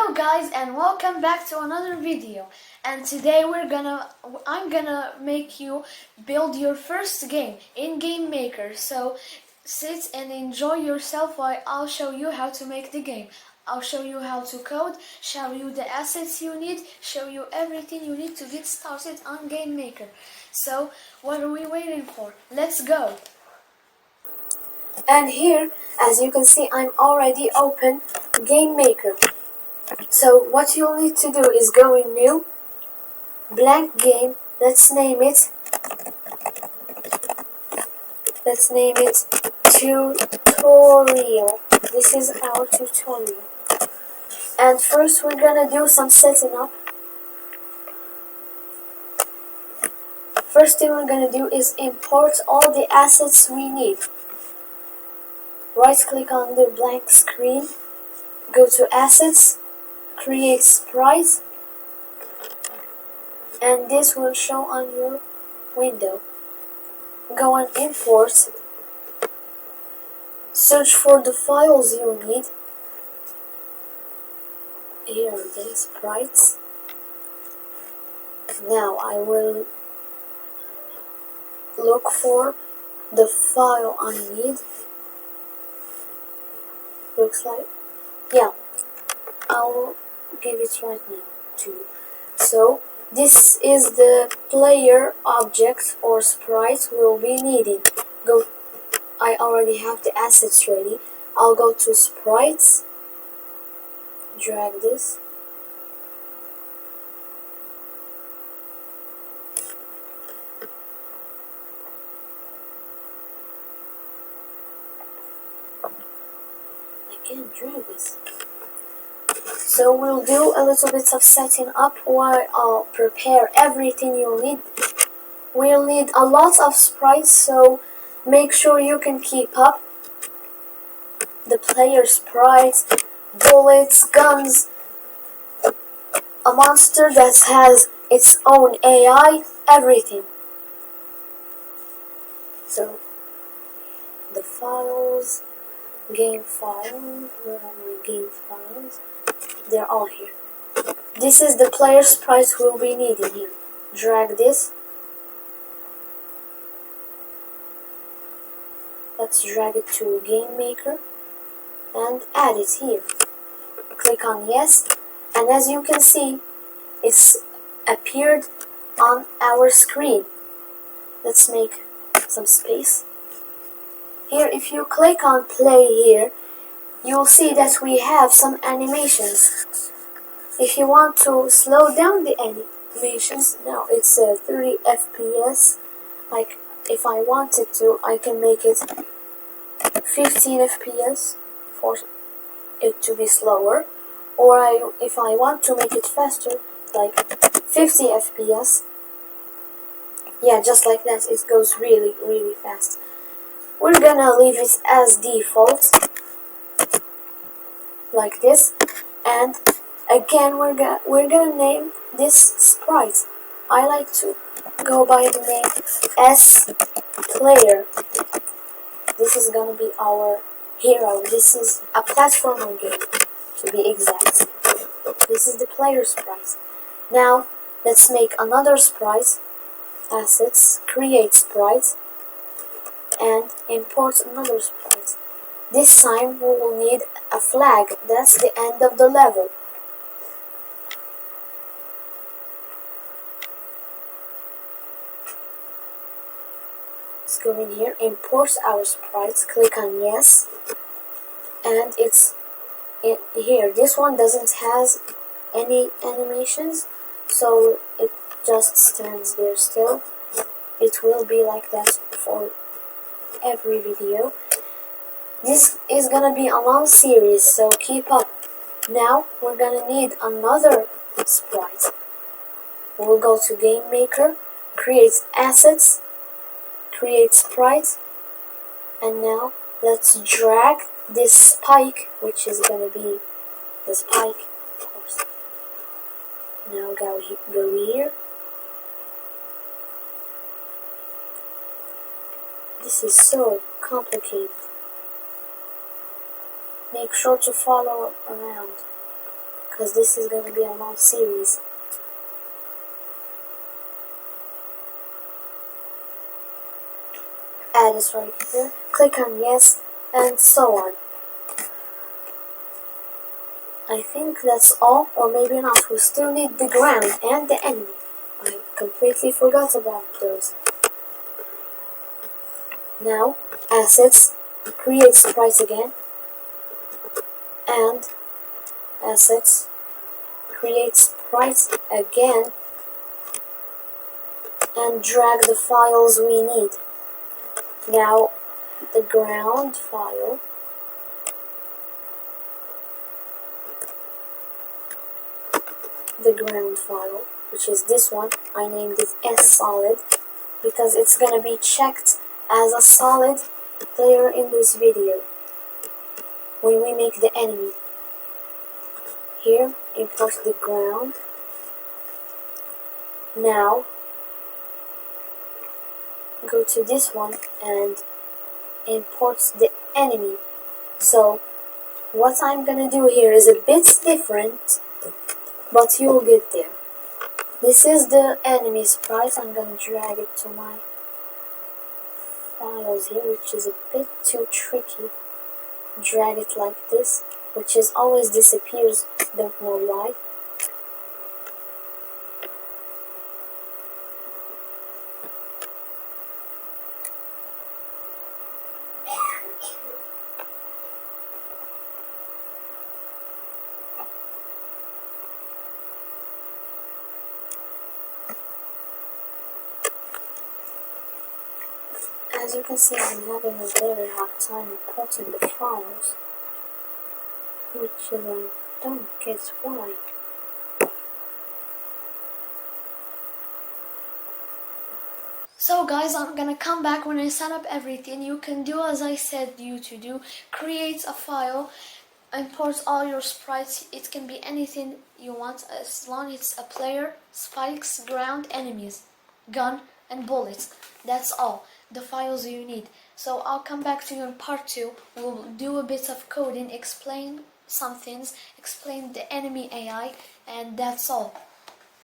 Hello guys and welcome back to another video, and today I'm gonna make you build your first game in GameMaker. So sit and enjoy yourself while I'll show you how to make the game. I'll show you how to code, show you the assets you need, show you everything you need to get started on GameMaker. So what are we waiting for? Let's go! And here, as you can see, I'm already open GameMaker. So what you'll need to do is go in new, blank game, let's name it tutorial. This is our tutorial. And first we're gonna do some setting up. First thing we're gonna do is import all the assets we need. Right click on the blank screen, go to assets, create sprite, and this will show on your window. Go on import, search for the files you need. Here are the sprites. Now I will look for the file I need. Looks like, yeah, I'll give it right now to you. So this is the player object or sprite we'll be needing. I already have the assets ready. I'll go to sprites, drag this, again drag this. So we'll do a little bit of setting up while I'll prepare everything you'll need. We'll need a lot of sprites, so make sure you can keep up. The player sprites, bullets, guns, a monster that has its own AI, everything. So the files, game files, where are my game files? They're all here. This is the player sprite we'll be needing here. Drag this. Let's drag it to GameMaker and add it here. Click on yes, and as you can see, it's appeared on our screen. Let's make some space. Here, if you click on play here, you'll see that we have some animations. If you want to slow down the animations, now it's 30 FPS. Like, if I wanted to, I can make it 15 FPS for it to be slower. Or if I want to make it faster, like 50 FPS. Yeah, just like that, it goes really, really fast. We're gonna leave it as default, like this, and again we're gonna name this sprite. I like to go by the name S Player. This is gonna be our hero. This is a platformer game, to be exact. This is the player sprite. Now let's make another sprite. Assets, create sprite, and import another sprite. This time we will need a flag. That's the end of the level. Let's go in here, import our sprites, click on yes, and it's in here. This one doesn't has any animations, so it just stands there still. It will be like that for every video. This is gonna be a long series, so keep up. Now we're gonna need another sprite. We'll go to GameMaker, create assets, create sprite, and now let's drag this spike, which is gonna be the spike, of course. Now go here. This is so complicated. Make sure to follow around. because this is going to be a long series. Add is right here. Click on yes, and so on. I think that's all, or maybe not. We still need the ground and the enemy. I completely forgot about those. Now, assets, create sprites again, and assets, create sprites again, and drag the files we need. Now, the ground file, which is this one, I named it S-solid, because it's gonna be checked as a solid later in this video when we make the enemy. Here, import the ground. Now, go to this one and import the enemy. So, what I'm gonna do here is a bit different, but you'll get there. This is the enemy sprite. I'm gonna drag it to my files here, which is a bit too tricky. Drag it like this, which is always disappears, don't know why. As you can see, I'm having a very hard time importing the files, which I don't get why. So guys, I'm gonna come back when I set up everything. You can do as I said you to do. Create a file, import all your sprites. It can be anything you want as long as it's a player, spikes, ground, enemies, gun, and bullets. That's all the files you need. So I'll come back to you in part 2. We'll do a bit of coding, explain some things, explain the enemy AI, and that's all.